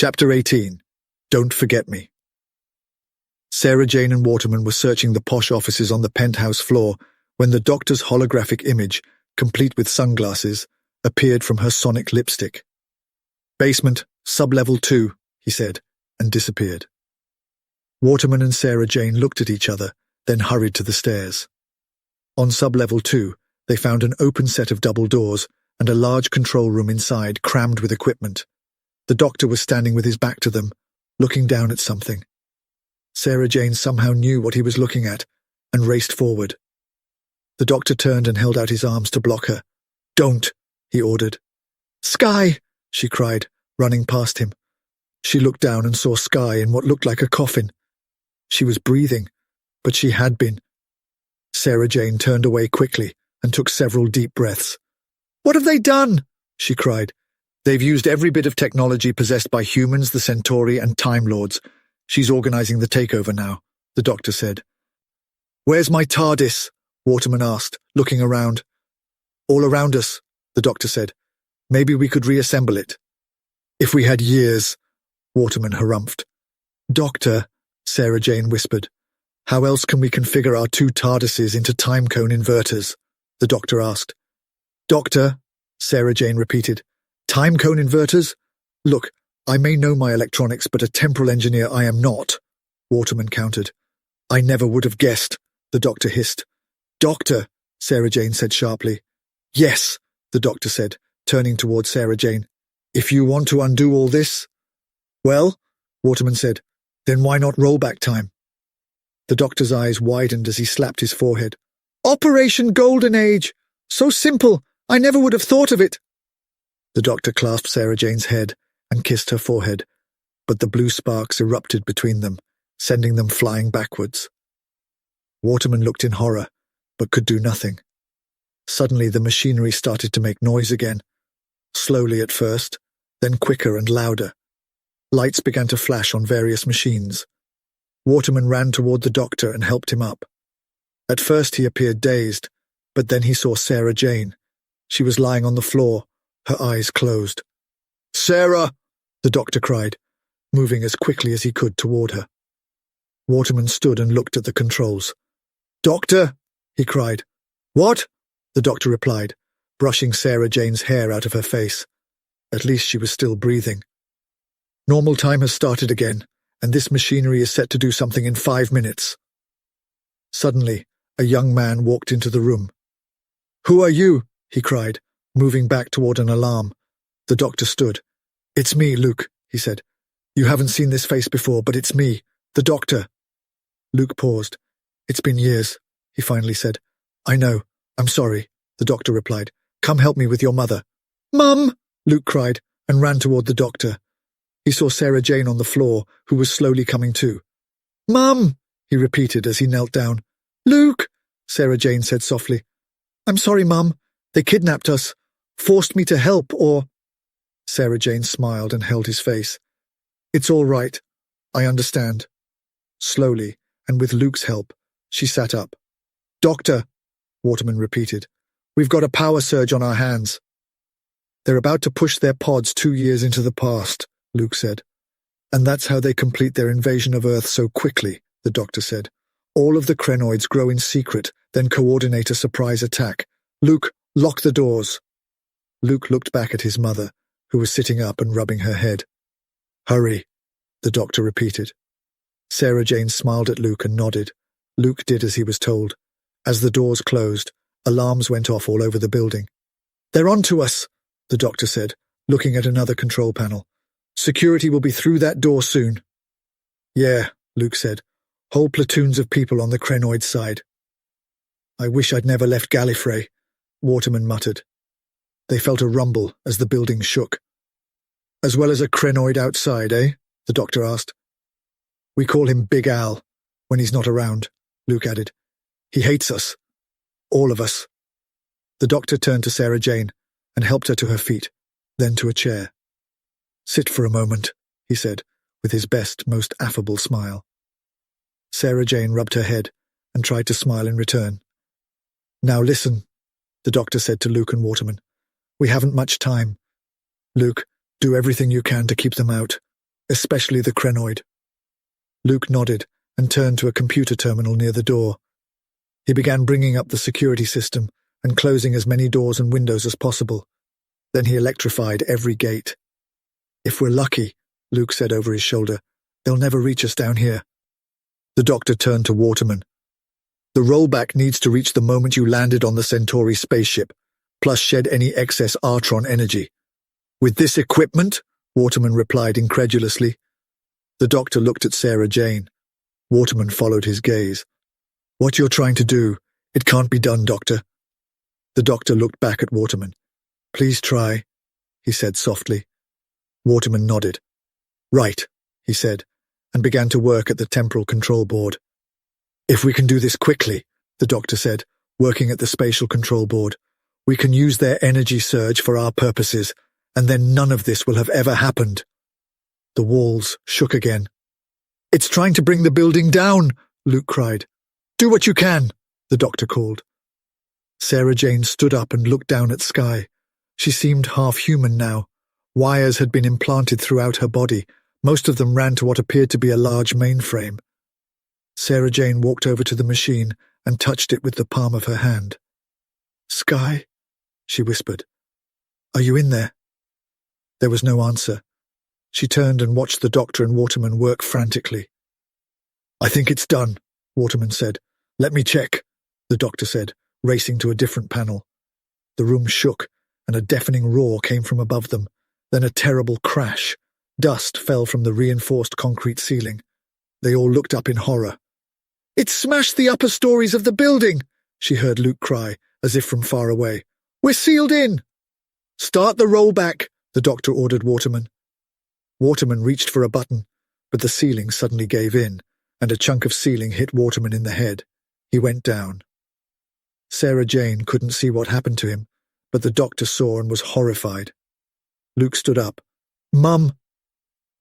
Chapter 18. Don't Forget Me. Sarah Jane and Waterman were searching the posh offices on the penthouse floor when the doctor's holographic image, complete with sunglasses, appeared from her sonic lipstick. "Basement, sub-level 2, he said, and disappeared. Waterman and Sarah Jane looked at each other, then hurried to the stairs. On sub-level 2, they found an open set of double doors and a large control room inside crammed with equipment. The doctor was standing with his back to them, looking down at something. Sarah Jane somehow knew what he was looking at and raced forward. The doctor turned and held out his arms to block her. "Don't," he ordered. "Sky!" she cried, running past him. She looked down and saw Sky in what looked like a coffin. She was breathing, but she had been. Sarah Jane turned away quickly and took several deep breaths. "What have they done?" she cried. "They've used every bit of technology possessed by humans, the Centauri, and Time Lords. She's organizing the takeover now," the doctor said. "Where's my TARDIS?" Waterman asked, looking around. "All around us," the doctor said. "Maybe we could reassemble it." "If we had years," Waterman harumphed. "Doctor," Sarah Jane whispered, "how else can we configure our 2 TARDISes into timecone inverters?" the doctor asked. "Doctor," Sarah Jane repeated. "Timecone inverters? Look, I may know my electronics, but a temporal engineer I am not," Waterman countered. "I never would have guessed," the doctor hissed. "Doctor," Sarah Jane said sharply. "Yes," the doctor said, turning toward Sarah Jane. "If you want to undo all this—" "Well," Waterman said, "then why not roll back time?" The doctor's eyes widened as he slapped his forehead. "Operation Golden Age! So simple! I never would have thought of it!" The doctor clasped Sarah Jane's head and kissed her forehead, but the blue sparks erupted between them, sending them flying backwards. Waterman looked in horror, but could do nothing. Suddenly the machinery started to make noise again, slowly at first, then quicker and louder. Lights began to flash on various machines. Waterman ran toward the doctor and helped him up. At first he appeared dazed, but then he saw Sarah Jane. She was lying on the floor, her eyes closed. "Sarah!" the doctor cried, moving as quickly as he could toward her. Waterman stood and looked at the controls. "Doctor!" he cried. "What?" the doctor replied, brushing Sarah Jane's hair out of her face. At least she was still breathing. "Normal time has started again, and this machinery is set to do something in 5 minutes." Suddenly, a young man walked into the room. "Who are you?" he cried, moving back toward an alarm. The doctor stood. "It's me, Luke," he said. "You haven't seen this face before, but it's me, the doctor." Luke paused. "It's been years," he finally said. "I know. I'm sorry," the doctor replied. "Come help me with your mother." "Mum!" Luke cried, and ran toward the doctor. He saw Sarah Jane on the floor, who was slowly coming to. "Mum!" he repeated as he knelt down. "Luke!" Sarah Jane said softly. "I'm sorry, Mum. They kidnapped us, forced me to help, or—" Sarah Jane smiled and held his face. "It's all right. I understand." Slowly, and with Luke's help, she sat up. "Doctor," Waterman repeated, "we've got a power surge on our hands." "They're about to push their pods 2 years into the past," Luke said. "And that's how they complete their invasion of Earth so quickly," the doctor said. "All of the crenoids grow in secret, then coordinate a surprise attack. Luke, lock the doors." Luke looked back at his mother, who was sitting up and rubbing her head. "Hurry," the doctor repeated. Sarah Jane smiled at Luke and nodded. Luke did as he was told. As the doors closed, alarms went off all over the building. "They're on to us," the doctor said, looking at another control panel. "Security will be through that door soon." "Yeah," Luke said. "Whole platoons of people on the crenoid side." "I wish I'd never left Gallifrey," Waterman muttered. They felt a rumble as the building shook. "As well as a crenoid outside, eh?" the doctor asked. "We call him Big Al when he's not around," Luke added. "He hates us. All of us." The doctor turned to Sarah Jane and helped her to her feet, then to a chair. "Sit for a moment," he said, with his best, most affable smile. Sarah Jane rubbed her head and tried to smile in return. "Now listen," the doctor said to Luke and Waterman. "We haven't much time. Luke, do everything you can to keep them out. especially the crenoid. Luke nodded and turned to a computer terminal near the door. He began bringing up the security system and closing as many doors and windows as possible. Then he electrified every gate. "If we're lucky," Luke said over his shoulder, "they'll never reach us down here." The doctor turned to Waterman. "The rollback needs to reach the moment you landed on the Centauri spaceship, plus shed any excess Artron energy." "With this equipment?" Waterman replied incredulously. The doctor looked at Sarah Jane. Waterman followed his gaze. "What you're trying to do, it can't be done, Doctor." The doctor looked back at Waterman. "Please try," he said softly. Waterman nodded. "Right," he said, and began to work at the temporal control board. "If we can do this quickly," the doctor said, working at the spatial control board, "we can use their energy surge for our purposes, and then none of this will have ever happened." The walls shook again. "It's trying to bring the building down," Luke cried. "Do what you can," the doctor called. Sarah Jane stood up and looked down at Sky. She seemed half-human now. Wires had been implanted throughout her body. Most of them ran to what appeared to be a large mainframe. Sarah Jane walked over to the machine and touched it with the palm of her hand. "Sky," she whispered. "Are you in there?" There was no answer. She turned and watched the doctor and Waterman work frantically. "I think it's done," Waterman said. "Let me check," the doctor said, racing to a different panel. The room shook, and a deafening roar came from above them. Then a terrible crash. Dust fell from the reinforced concrete ceiling. They all looked up in horror. "It smashed the upper stories of the building," she heard Luke cry, as if from far away. "We're sealed in." "Start the rollback," the doctor ordered Waterman. Waterman reached for a button, but the ceiling suddenly gave in, and a chunk of ceiling hit Waterman in the head. He went down. Sarah Jane couldn't see what happened to him, but the doctor saw and was horrified. Luke stood up. "Mum!"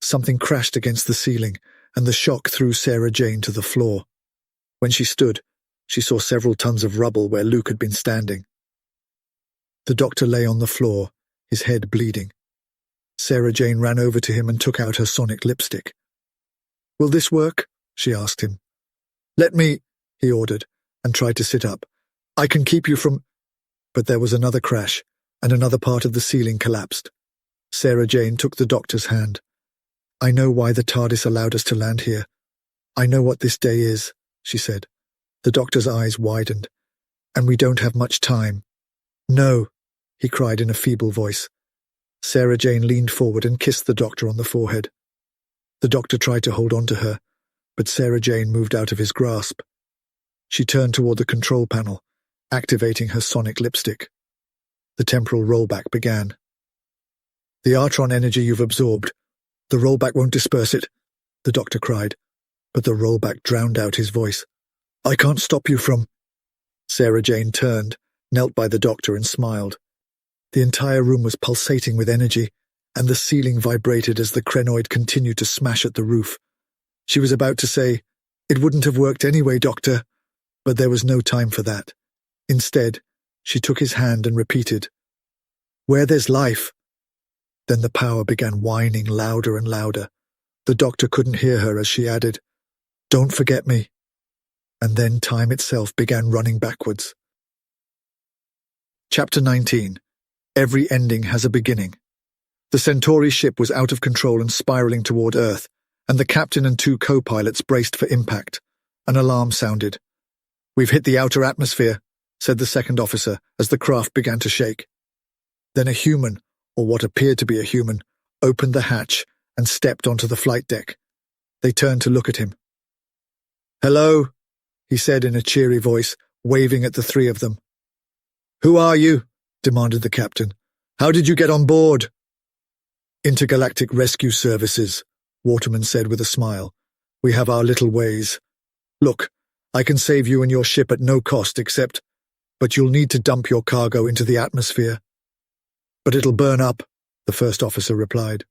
Something crashed against the ceiling, and the shock threw Sarah Jane to the floor. When she stood, she saw several tons of rubble where Luke had been standing. The doctor lay on the floor, his head bleeding. Sarah Jane ran over to him and took out her sonic lipstick. "Will this work?" she asked him. "Let me," he ordered, and tried to sit up. "I can keep you from—" But there was another crash, and another part of the ceiling collapsed. Sarah Jane took the doctor's hand. "I know why the TARDIS allowed us to land here. I know what this day is," she said. The doctor's eyes widened. "And we don't have much time." "No," he cried in a feeble voice. Sarah Jane leaned forward and kissed the doctor on the forehead. The doctor tried to hold on to her, but Sarah Jane moved out of his grasp. She turned toward the control panel, activating her sonic lipstick. The temporal rollback began. "The Artron energy you've absorbed. The rollback won't disperse it," the doctor cried, but the rollback drowned out his voice. "I can't stop you from—" Sarah Jane turned, knelt by the doctor and smiled. The entire room was pulsating with energy, and the ceiling vibrated as the crenoid continued to smash at the roof. She was about to say, "It wouldn't have worked anyway, Doctor," but there was no time for that. Instead, she took his hand and repeated, "Where there's life." Then the power began whining louder and louder. The doctor couldn't hear her as she added, "Don't forget me." And then time itself began running backwards. Chapter 19. Every ending has a beginning. The Centauri ship was out of control and spiraling toward Earth, and the captain and two co-pilots braced for impact. An alarm sounded. "We've hit the outer atmosphere," said the second officer as the craft began to shake. Then a human, or what appeared to be a human, opened the hatch and stepped onto the flight deck. They turned to look at him. "Hello," he said in a cheery voice, waving at the three of them. "Who are you?" demanded the captain. "How did you get on board?" "Intergalactic Rescue Services," Waterman said with a smile. "We have our little ways. Look, I can save you and your ship at no cost but you'll need to dump your cargo into the atmosphere." "But it'll burn up," the first officer replied.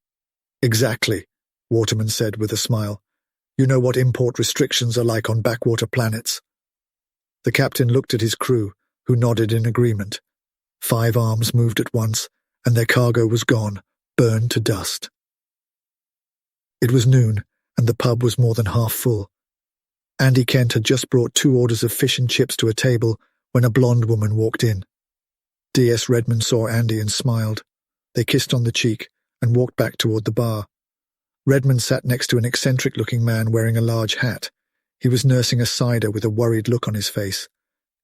"Exactly," Waterman said with a smile. "You know what import restrictions are like on backwater planets." The captain looked at his crew, who nodded in agreement. 5 arms moved at once, and their cargo was gone, burned to dust. It was noon, and the pub was more than half full. Andy Kent had just brought 2 orders of fish and chips to a table when a blonde woman walked in. D.S. Redmond saw Andy and smiled. They kissed on the cheek and walked back toward the bar. Redmond sat next to an eccentric-looking man wearing a large hat. He was nursing a cider with a worried look on his face.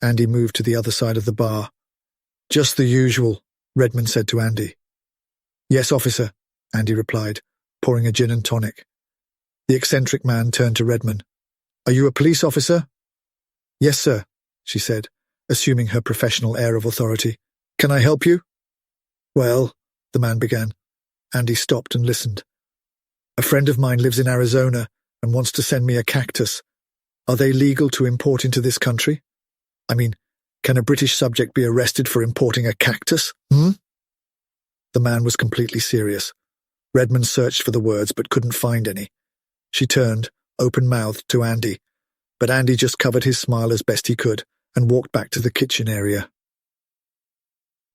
Andy moved to the other side of the bar. "Just the usual," Redmond said to Andy. "Yes, officer," Andy replied, pouring a gin and tonic. The eccentric man turned to Redmond. "Are you a police officer?" "Yes, sir," she said, assuming her professional air of authority. "Can I help you?" "Well," the man began. Andy stopped and listened. "A friend of mine lives in Arizona and wants to send me a cactus. Are they legal to import into this country? I mean, can a British subject be arrested for importing a cactus? The man was completely serious. Redmond searched for the words but couldn't find any. She turned, open-mouthed, to Andy, but Andy just covered his smile as best he could and walked back to the kitchen area.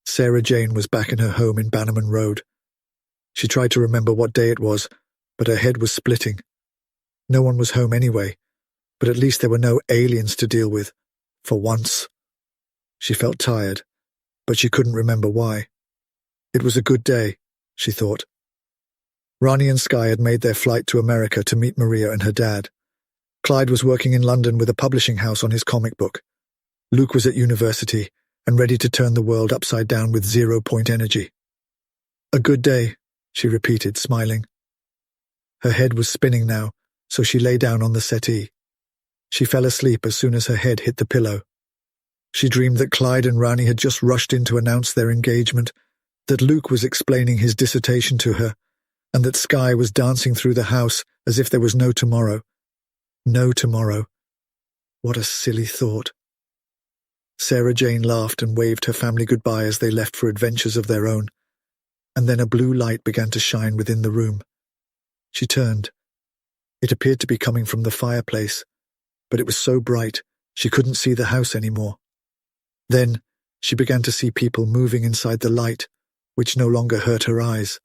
Sarah Jane was back in her home in Bannerman Road. She tried to remember what day it was, but her head was splitting. No one was home anyway, but at least there were no aliens to deal with, for once. She felt tired, but she couldn't remember why. It was a good day, she thought. Rani and Sky had made their flight to America to meet Maria and her dad. Clyde was working in London with a publishing house on his comic book. Luke was at university and ready to turn the world upside down with 0-point energy. "A good day," she repeated, smiling. Her head was spinning now, so she lay down on the settee. She fell asleep as soon as her head hit the pillow. She dreamed that Clyde and Rani had just rushed in to announce their engagement, that Luke was explaining his dissertation to her, and that Sky was dancing through the house as if there was no tomorrow. No tomorrow. What a silly thought. Sarah Jane laughed and waved her family goodbye as they left for adventures of their own, and then a blue light began to shine within the room. She turned. It appeared to be coming from the fireplace, but it was so bright she couldn't see the house anymore. Then she began to see people moving inside the light, which no longer hurt her eyes.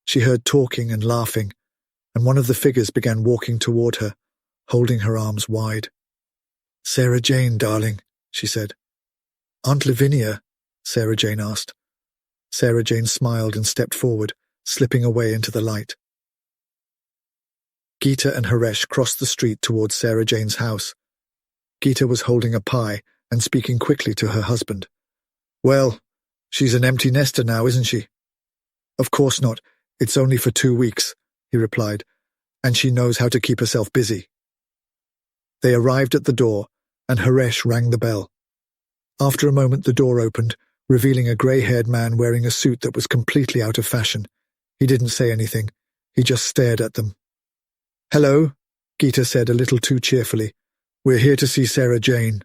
She heard talking and laughing, and one of the figures began walking toward her, holding her arms wide. "Sarah Jane, darling," she said. "Aunt Lavinia?" Sarah Jane asked. Sarah Jane smiled and stepped forward, slipping away into the light. Geeta and Haresh crossed the street towards Sarah Jane's house. Geeta was holding a pie and speaking quickly to her husband. "Well, she's an empty nester now, isn't she?" "Of course not. It's only for 2 weeks," he replied, "and she knows how to keep herself busy." They arrived at the door, and Haresh rang the bell. After a moment the door opened, revealing a grey-haired man wearing a suit that was completely out of fashion. He didn't say anything. He just stared at them. "Hello," Geeta said a little too cheerfully. "We're here to see Sarah Jane."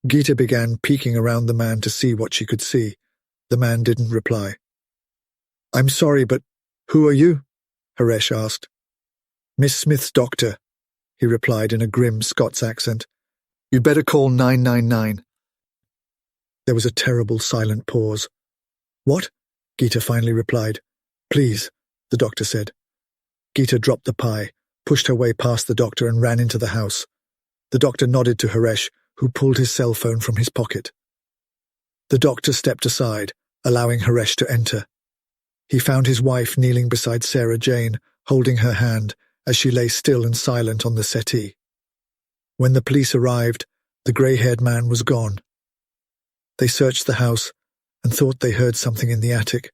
Geeta began peeking around the man to see what she could see. The man didn't reply. "I'm sorry, but who are you?" Haresh asked. "Miss Smith's doctor," he replied in a grim Scots accent. "You'd better call 999. There was a terrible silent pause. "What?" Geeta finally replied. "Please," the doctor said. Geeta dropped the pie, pushed her way past the doctor and ran into the house. The doctor nodded to Haresh, who pulled his cell phone from his pocket. The doctor stepped aside, allowing Haresh to enter. He found his wife kneeling beside Sarah Jane, holding her hand as she lay still and silent on the settee. When the police arrived, the grey-haired man was gone. They searched the house and thought they heard something in the attic,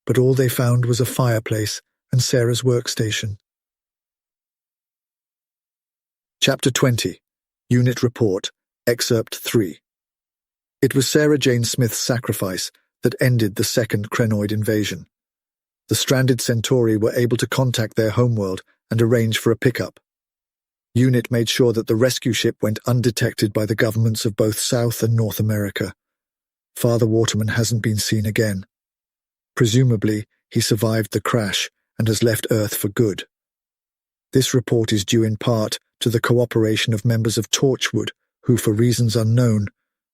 but all they found was a fireplace and Sarah's workstation. Chapter 20. Unit Report, Excerpt 3. It was Sarah Jane Smith's sacrifice that ended the second Crenoid invasion. The stranded Centauri were able to contact their homeworld and arrange for a pickup. UNIT made sure that the rescue ship went undetected by the governments of both South and North America. Father Waterman hasn't been seen again. Presumably, he survived the crash and has left Earth for good. This report is due in part to the cooperation of members of Torchwood, who, for reasons unknown,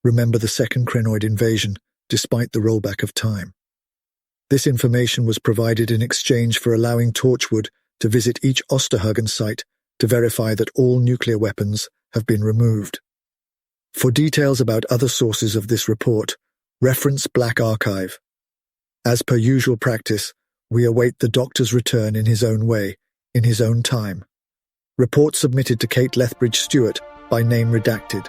remember the second Crenoid invasion, despite the rollback of time. This information was provided in exchange for allowing Torchwood to visit each Osterhagen site to verify that all nuclear weapons have been removed. For details about other sources of this report, reference Black Archive. As per usual practice, we await the doctor's return in his own way, in his own time. Report submitted to Kate Lethbridge Stewart, by name redacted.